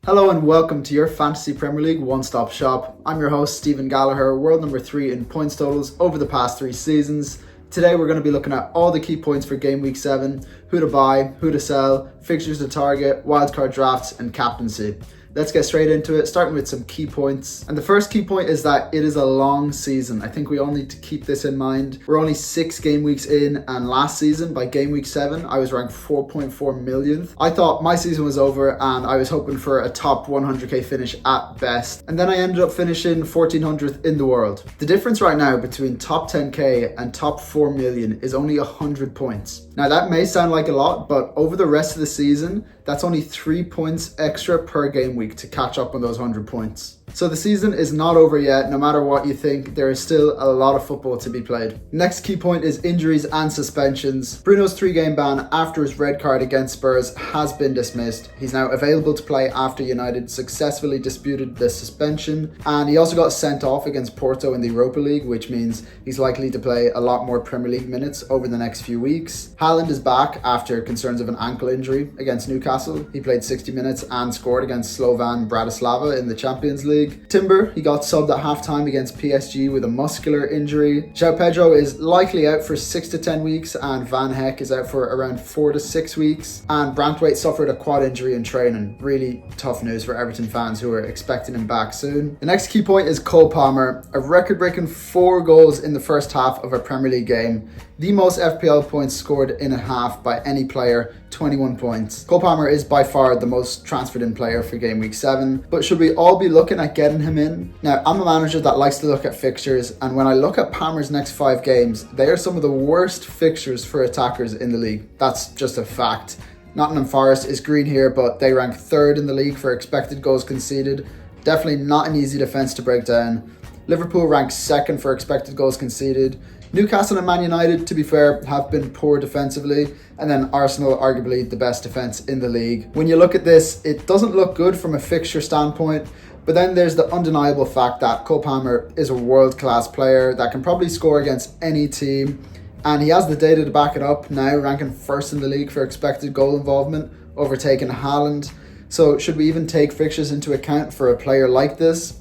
Hello and welcome to your Fantasy Premier League one-stop shop. I'm your host Stephen Gallagher, world number 3 in points totals over the past 3 seasons. Today we're going to be looking at all the key points for Game Week 7, who to buy, who to sell, fixtures to target, wildcard drafts and captaincy. Let's get straight into it, starting with some key points. And the first key point is that it is a long season. I think we all need to keep this in mind. We're only 6 game weeks in, and last season, by game week 7, I was ranked 4.4 millionth. I thought my season was over and I was hoping for a top 100k finish at best. And then I ended up finishing 1400th in the world. The difference right now between top 10k and top 4 million is only 100 points. Now that may sound like a lot, but over the rest of the season, that's only 3 points extra per game week to catch up on those 100 points. So the season is not over yet. No matter what you think, there is still a lot of football to be played. Next key point is injuries and suspensions. Bruno's 3-game ban after his red card against Spurs has been dismissed. He's now available to play after United successfully disputed the suspension, and he also got sent off against Porto in the Europa League, which means he's likely to play a lot more Premier League minutes over the next few weeks. Haaland is back after concerns of an ankle injury against Newcastle. He played 60 minutes and scored against Slovan Bratislava in the Champions League. Timber, he got subbed at halftime against PSG with a muscular injury. João Pedro is likely out for 6 to 10 weeks, and Van Heck is out for around 4 to 6 weeks. And Brantwaite suffered a quad injury in training. Really tough news for Everton fans who are expecting him back soon. The next key point is Cole Palmer, a record-breaking 4 goals in the first half of a Premier League game. The most FPL points scored in a half by any player, 21 points. Cole Palmer is by far the most transferred in player for Game Week 7, but should we all be looking at getting him in? Now, I'm a manager that likes to look at fixtures, and when I look at Palmer's next 5 games, they are some of the worst fixtures for attackers in the league. That's just a fact. Nottingham Forest is green here, but they rank 3rd in the league for expected goals conceded. Definitely not an easy defence to break down. Liverpool ranks 2nd for expected goals conceded. Newcastle and Man United, to be fair, have been poor defensively, and then Arsenal arguably the best defence in the league. When you look at this, it doesn't look good from a fixture standpoint, but then there's the undeniable fact that Cole Palmer is a world-class player that can probably score against any team, and he has the data to back it up now, ranking 1st in the league for expected goal involvement, overtaking Haaland. So should we even take fixtures into account for a player like this?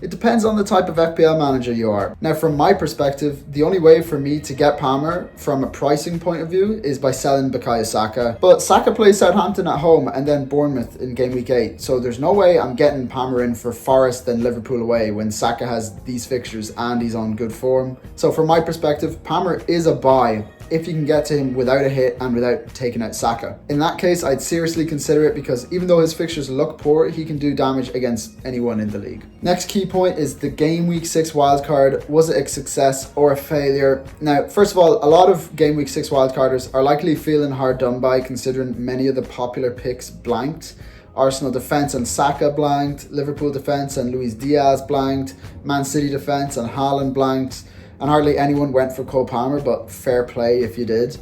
It depends on the type of FPL manager you are. Now, from my perspective, the only way for me to get Palmer from a pricing point of view is by selling Bukayo Saka. But Saka plays Southampton at home and then Bournemouth in Game Week 8. So there's no way I'm getting Palmer in for Forest and Liverpool away when Saka has these fixtures and he's on good form. So from my perspective, Palmer is a buy if you can get to him without a hit and without taking out Saka. In that case, I'd seriously consider it because even though his fixtures look poor, he can do damage against anyone in the league. Next key point is the Game Week 6 wildcard. Was it a success or a failure? Now, first of all, a lot of Game Week 6 wildcarders are likely feeling hard done by considering many of the popular picks blanked. Arsenal defence and Saka blanked, Liverpool defence and Luis Diaz blanked, Man City defence and Haaland blanked, and hardly anyone went for Cole Palmer, but fair play if you did.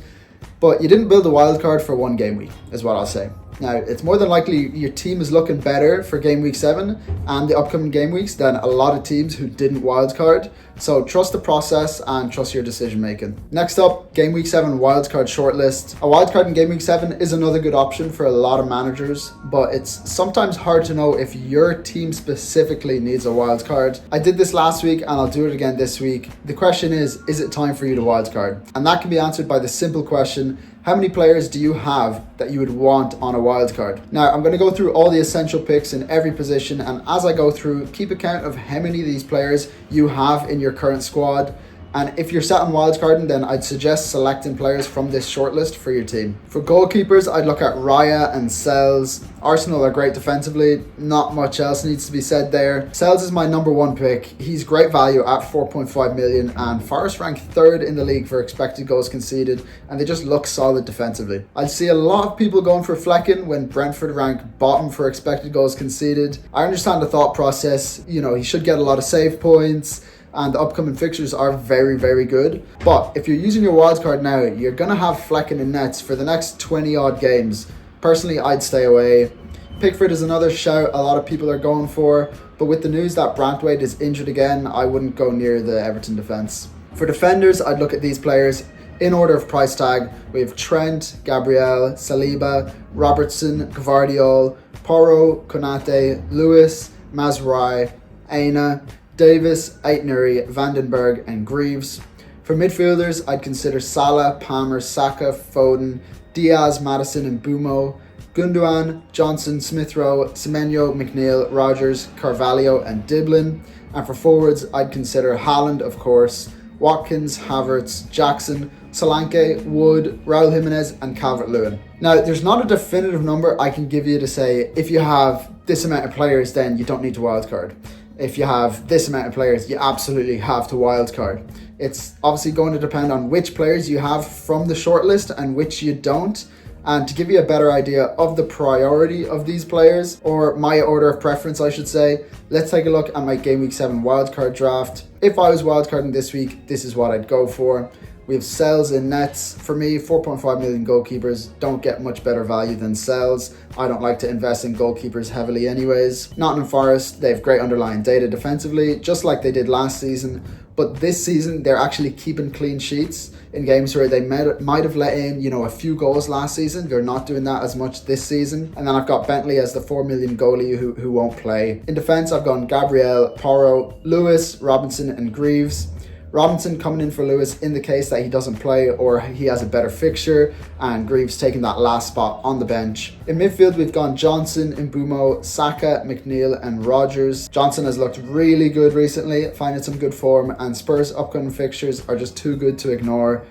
But you didn't build a wildcard for 1 game week, is what I'll say. Now, it's more than likely your team is looking better for Game Week 7 and the upcoming game weeks than a lot of teams who didn't wildcard. So trust the process and trust your decision making. Next up, Game Week 7 wildcard shortlist. A wildcard in Game Week 7 is another good option for a lot of managers, but it's sometimes hard to know if your team specifically needs a wildcard. I did this last week and I'll do it again this week. The question is it time for you to wildcard? And that can be answered by the simple question: how many players do you have that you would want on a wildcard? Now, I'm going to go through all the essential picks in every position, and as I go through, keep account of how many of these players you have in your current squad. And if you're set on wildcarding, then I'd suggest selecting players from this shortlist for your team. For goalkeepers, I'd look at Raya and Sells. Arsenal are great defensively. Not much else needs to be said there. Sells is my number 1 pick. He's great value at 4.5 million, and Forest rank 3rd in the league for expected goals conceded, and they just look solid defensively. I'd see a lot of people going for Flecken when Brentford rank bottom for expected goals conceded. I understand the thought process. You know, he should get a lot of save points, and the upcoming fixtures are very, very good. But if you're using your wildcard now, you're going to have Flecken in nets for the next 20 odd games. Personally, I'd stay away. Pickford is another shout a lot of people are going for, but with the news that Brantwaite is injured again, I wouldn't go near the Everton defence. For defenders, I'd look at these players in order of price tag. We have Trent, Gabriel, Saliba, Robertson, Gvardiol, Porro, Konate, Lewis, Mazraoui, Aina, Davis, Aitnuri, Vandenberg and Greaves. For midfielders, I'd consider Salah, Palmer, Saka, Foden, Diaz, Maddison and Bumo, Gundogan, Johnson, Smith Rowe, Semenyo, McNeil, Rogers, Carvalho and Diblin. And for forwards, I'd consider Haaland, of course, Watkins, Havertz, Jackson, Solanke, Wood, Raul Jimenez and Calvert-Lewin. Now, there's not a definitive number I can give you to say if you have this amount of players, then you don't need to wildcard. If you have this amount of players, you absolutely have to wildcard. It's obviously going to depend on which players you have from the shortlist and which you don't. And to give you a better idea of the priority of these players, or my order of preference, I should say, let's take a look at my Game Week 7 wildcard draft. If I was wildcarding this week, this is what I'd go for. We have Sells in nets. For me, 4.5 million goalkeepers don't get much better value than Sells. I don't like to invest in goalkeepers heavily anyways. Nottingham Forest, they have great underlying data defensively, just like they did last season. But this season, they're actually keeping clean sheets in games where they might have let in, a few goals last season. They're not doing that as much this season. And then I've got Bentley as the 4 million goalie who won't play. In defense, I've gone Gabriel, Porro, Lewis, Robinson and Greaves. Robinson coming in for Lewis in the case that he doesn't play or he has a better fixture, and Greaves taking that last spot on the bench. In midfield, we've gone Johnson, Mbumo, Saka, McNeil and Rogers. Johnson has looked really good recently, finding some good form, and Spurs' upcoming fixtures are just too good to ignore.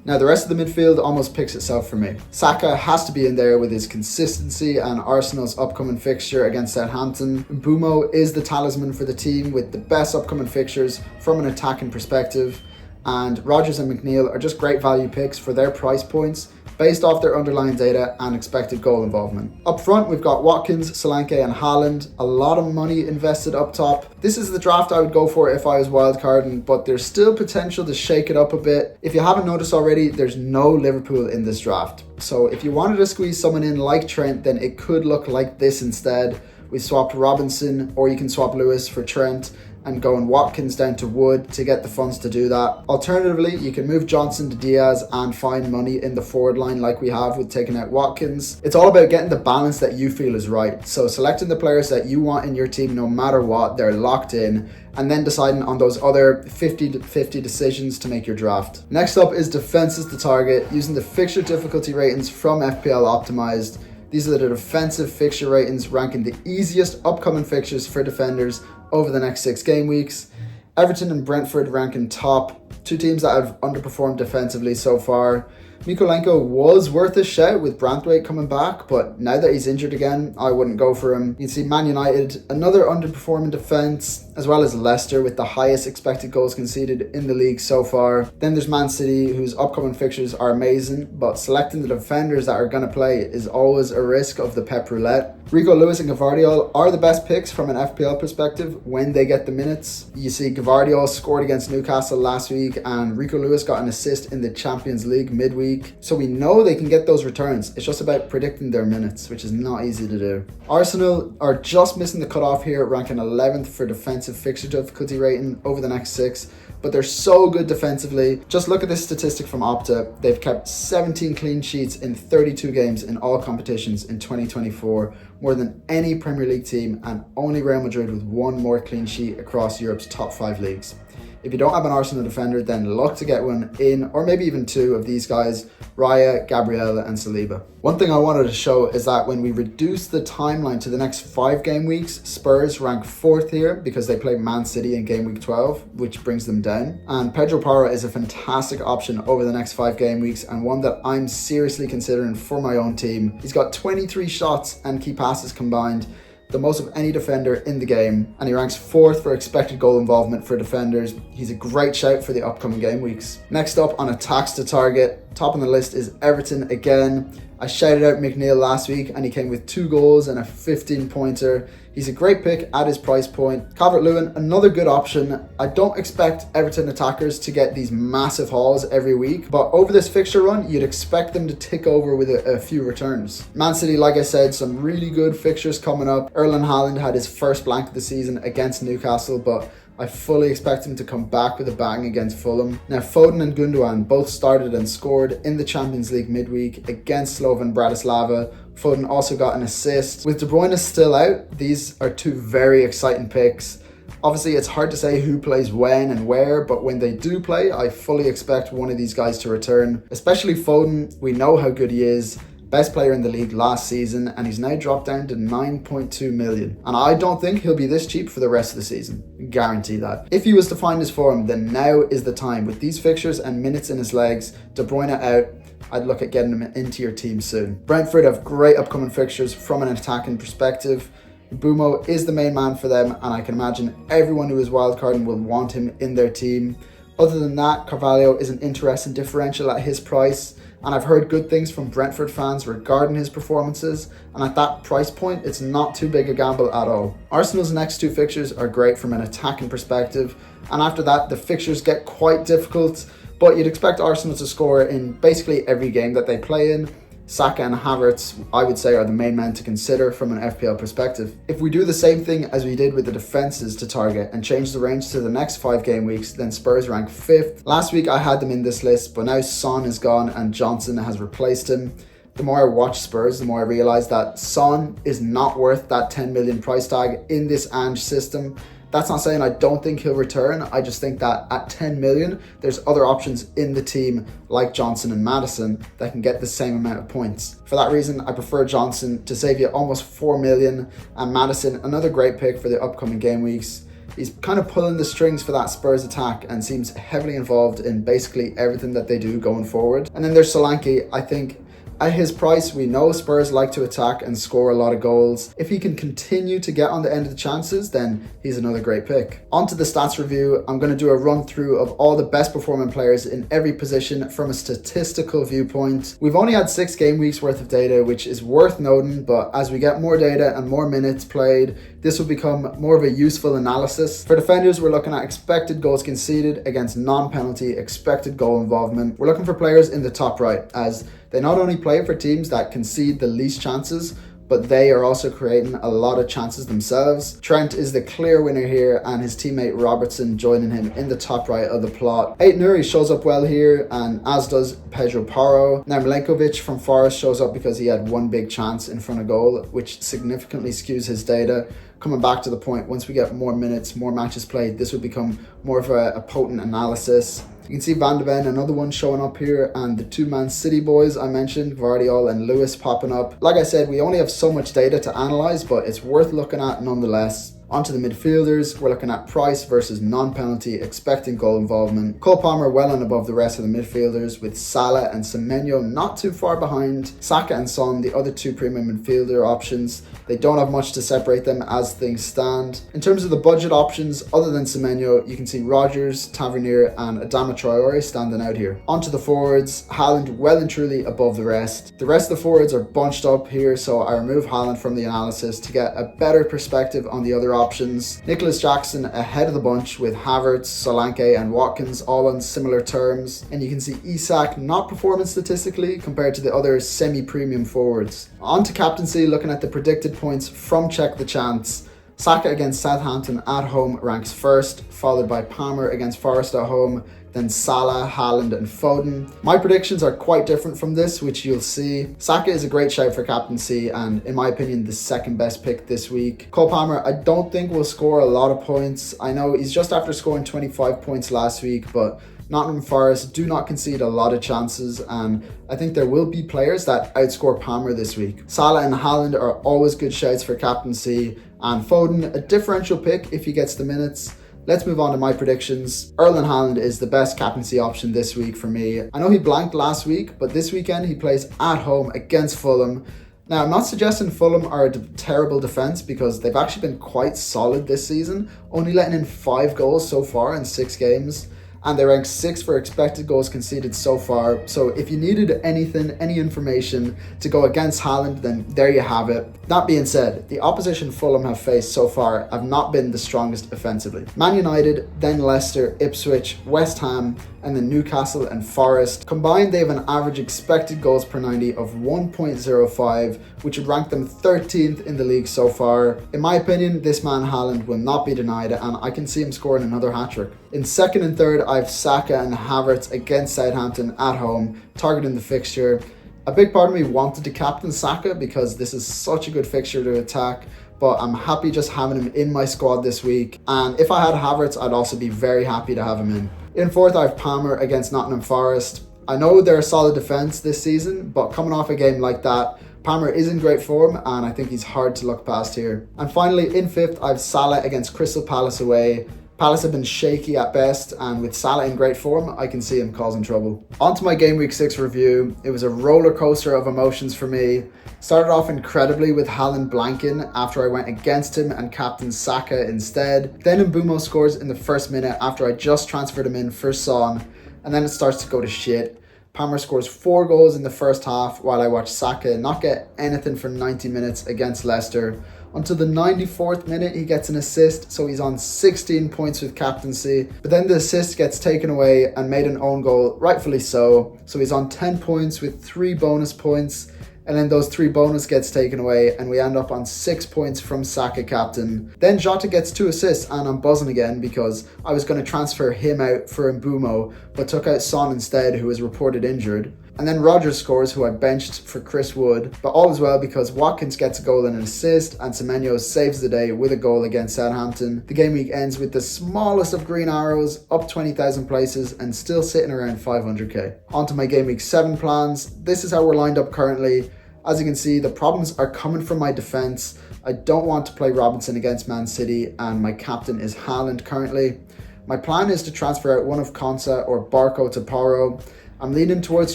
Now, the rest of the midfield almost picks itself for me. Saka has to be in there with his consistency and Arsenal's upcoming fixture against Southampton. Mbumo is the talisman for the team with the best upcoming fixtures from an attacking perspective. And Rogers and McNeil are just great value picks for their price points based off their underlying data and expected goal involvement. Up front, we've got Watkins, Solanke and Haaland. A lot of money invested up top. This is the draft I would go for if I was wildcarding, but there's still potential to shake it up a bit. If you haven't noticed already, there's no Liverpool in this draft. So if you wanted to squeeze someone in like Trent, then it could look like this instead. We swapped Robinson, or you can swap Lewis for Trent, and going Watkins down to Wood to get the funds to do that. Alternatively, you can move Johnson to Diaz and find money in the forward line like we have with taking out Watkins. It's all about getting the balance that you feel is right. So selecting the players that you want in your team no matter what, they're locked in, and then deciding on those other 50-50 decisions to make your draft. Next up is defenses to target, using the fixture difficulty ratings from FPL Optimized. These are the defensive fixture ratings ranking the easiest upcoming fixtures for defenders over the next 6 game weeks. Everton and Brentford ranking top, two teams that have underperformed defensively so far. Mikolenko was worth a shout with Branthwaite coming back, but now that he's injured again, I wouldn't go for him. You can see Man United, another underperforming defence, as well as Leicester with the highest expected goals conceded in the league so far. Then there's Man City, whose upcoming fixtures are amazing, but selecting the defenders that are going to play is always a risk of the Pep Roulette. Rico Lewis and Gvardiol are the best picks from an FPL perspective when they get the minutes. You see Gvardiol scored against Newcastle last week, and Rico Lewis got an assist in the Champions League midweek. So we know they can get those returns. It's just about predicting their minutes, which is not easy to do. Arsenal are just missing the cutoff here, ranking 11th for defensive fixture difficulty rating over the next 6. But they're so good defensively. Just look at this statistic from Opta. They've kept 17 clean sheets in 32 games in all competitions in 2024, more than any Premier League team, and only Real Madrid with 1 more clean sheet across Europe's top 5 leagues. If you don't have an Arsenal defender, then look to get one in, or maybe even 2 of these guys, Raya, Gabriel and Saliba. One thing I wanted to show is that when we reduce the timeline to the next 5 game weeks, Spurs rank 4th here because they play Man City in game week 12, which brings them down. And Pedro Porro is a fantastic option over the next 5 game weeks, and one that I'm seriously considering for my own team. He's got 23 shots and key passes combined, the most of any defender in the game, and he ranks 4th for expected goal involvement for defenders. He's a great shout for the upcoming game weeks. Next up on attacks to target, top on the list is Everton again. I shouted out McNeil last week and he came with 2 goals and a 15-pointer. He's a great pick at his price point. Calvert-Lewin, another good option. I don't expect Everton attackers to get these massive hauls every week, but over this fixture run, you'd expect them to tick over with a few returns. Man City, like I said, some really good fixtures coming up. Erling Haaland had his first blank of the season against Newcastle, but I fully expect him to come back with a bang against Fulham. Now, Foden and Gundogan both started and scored in the Champions League midweek against Slovan Bratislava, Foden also got an assist. With De Bruyne still out, these are two very exciting picks. Obviously, it's hard to say who plays when and where, but when they do play, I fully expect one of these guys to return. Especially Foden, we know how good he is. Best player in the league last season, and he's now dropped down to 9.2 million. And I don't think he'll be this cheap for the rest of the season. Guarantee that. If he was to find his form, then now is the time. With these fixtures and minutes in his legs, De Bruyne out, I'd look at getting him into your team soon. Brentford have great upcoming fixtures from an attacking perspective. Bumo is the main man for them, and I can imagine everyone who is wildcarding will want him in their team. Other than that, Carvalho is an interesting differential at his price, and I've heard good things from Brentford fans regarding his performances, and at that price point, it's not too big a gamble at all. Arsenal's next two fixtures are great from an attacking perspective, and after that, the fixtures get quite difficult, but you'd expect Arsenal to score in basically every game that they play in. Saka and Havertz, I would say, are the main men to consider from an FPL perspective. If we do the same thing as we did with the defences to target and change the range to the next 5 game weeks, then Spurs rank 5th. Last week I had them in this list, but now Son is gone and Johnson has replaced him. The more I watch Spurs, the more I realise that Son is not worth that 10 million price tag in this Ange system. That's not saying I don't think he'll return. I just think that at 10 million, there's other options in the team like Johnson and Maddison that can get the same amount of points. For that reason, I prefer Johnson to save you almost 4 million, and Maddison, another great pick for the upcoming game weeks. He's kind of pulling the strings for that Spurs attack and seems heavily involved in basically everything that they do going forward. And then there's Solanke. I think at his price, we know Spurs like to attack and score a lot of goals. If he can continue to get on the end of the chances, then he's another great pick. On to the stats review. I'm going to do a run through of all the best performing players in every position from a statistical viewpoint. We've only had 6 game weeks worth of data, which is worth noting, but as we get more data and more minutes played, this will become more of a useful analysis. For defenders, we're looking at expected goals conceded against non-penalty expected goal involvement. We're looking for players in the top right, as they not only play for teams that concede the least chances, but they are also creating a lot of chances themselves. Trent is the clear winner here, and his teammate Robertson joining him in the top right of the plot. Aït-Nouri shows up well here, and as does Pedro Porro. Now Milenkovic from Forest shows up because he had one big chance in front of goal, which significantly skews his data. Coming back to the point, once we get more minutes, more matches played, this will become more of a potent analysis. You can see Van de Ven, another one showing up here, and the 2 Man City boys I mentioned, Gvardiol and Lewis popping up. Like I said, we only have so much data to analyse, but it's worth looking at nonetheless. Onto the midfielders, we're looking at price versus non-penalty expecting goal involvement. Cole Palmer well and above the rest of the midfielders, with Salah and Semenyo not too far behind. Saka and Son, the other 2 premium midfielder options, they don't have much to separate them as things stand. In terms of the budget options, other than Semenyo, you can see Rodgers, Tavernier and Adama Traore standing out here. Onto the forwards, Haaland well and truly above the rest. The rest of the forwards are bunched up here, so I remove Haaland from the analysis to get a better perspective on the other options. Nicholas Jackson ahead of the bunch with Havertz, Solanke and Watkins all on similar terms, and you can see Isak not performing statistically compared to the other semi-premium forwards. On to captaincy, looking at the predicted points from Check the Chance. Saka against Southampton at home ranks first, followed by Palmer against Forest at home, then Salah, Haaland and Foden. My predictions are quite different from this, which you'll see. Saka is a great shout for captaincy and, in my opinion, the second best pick this week. Cole Palmer, I don't think will score a lot of points. I know he's just after scoring 25 points last week, but Nottingham Forest do not concede a lot of chances, and I think there will be players that outscore Palmer this week. Salah and Haaland are always good shouts for captaincy, and Foden, a differential pick if he gets the minutes. Let's move on to my predictions. Erling Haaland is the best captaincy option this week for me. I know he blanked last week, but this weekend he plays at home against Fulham. Now, I'm not suggesting Fulham are a terrible defence, because they've actually been quite solid this season, only letting in 5 goals so far in 6 games. And they rank 6th for expected goals conceded so far. So if you needed anything, any information to go against Haaland, then there you have it. That being said, the opposition Fulham have faced so far have not been the strongest offensively. Man United, then Leicester, Ipswich, West Ham, and then Newcastle and Forest. Combined, they have an average expected goals per 90 of 1.05, which would rank them 13th in the league so far. In my opinion, this man Haaland will not be denied, and I can see him scoring another hat-trick. In second and third, I have Saka and Havertz against Southampton at home, targeting the fixture. A big part of me wanted to captain Saka because this is such a good fixture to attack, but I'm happy just having him in my squad this week. And if I had Havertz, I'd also be very happy to have him in. In fourth, I have Palmer against Nottingham Forest. I know they're a solid defence this season, but coming off a game like that, Palmer is in great form and I think he's hard to look past here. And finally, in fifth, I have Salah against Crystal Palace away. Palace have been shaky at best, and with Salah in great form, I can see him causing trouble. On to my Game Week 6 review. It was a roller coaster of emotions for me. Started off incredibly with Haaland blanking after I went against him and captained Saka instead. Then Mbeumo scores in the first minute after I just transferred him in for Son, and then it starts to go to shit. Palmer scores 4 goals in the first half while I watch Saka not get anything for 90 minutes against Leicester. Until the 94th minute, he gets an assist, so he's on 16 points with captaincy. But then the assist gets taken away and made an own goal, rightfully so. So he's on 10 points with 3 bonus points. And then those 3 bonus gets taken away and we end up on 6 points from Saka captain. Then Jota gets 2 assists and I'm buzzing again because I was going to transfer him out for Mbeumo, but took out Son instead, who was reported injured. And then Rodgers scores, who I benched for Chris Wood. But all is well because Watkins gets a goal and an assist, and Semenyo saves the day with a goal against Southampton. The game week ends with the smallest of green arrows, up 20,000 places, and still sitting around 500k. On to my game week 7 plans. This is how we're lined up currently. As you can see, the problems are coming from my defence. I don't want to play Robinson against Man City, and my captain is Haaland currently. My plan is to transfer out one of Konsa or Barco to Porro. I'm leaning towards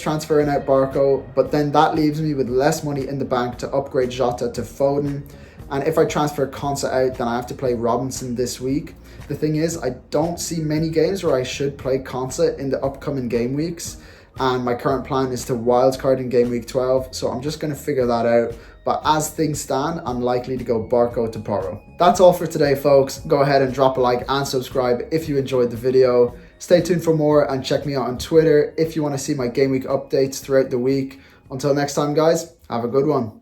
transferring out Barco, but then that leaves me with less money in the bank to upgrade Jota to Foden. And if I transfer Konsa out, then I have to play Robinson this week. The thing is, I don't see many games where I should play Konsa in the upcoming game weeks. And my current plan is to wildcard in game week 12, so I'm just going to figure that out. But as things stand, I'm likely to go Barco to Porro. That's all for today, folks. Go ahead and drop a like and subscribe if you enjoyed the video. Stay tuned for more and check me out on Twitter if you want to see my game week updates throughout the week. Until next time, guys, have a good one.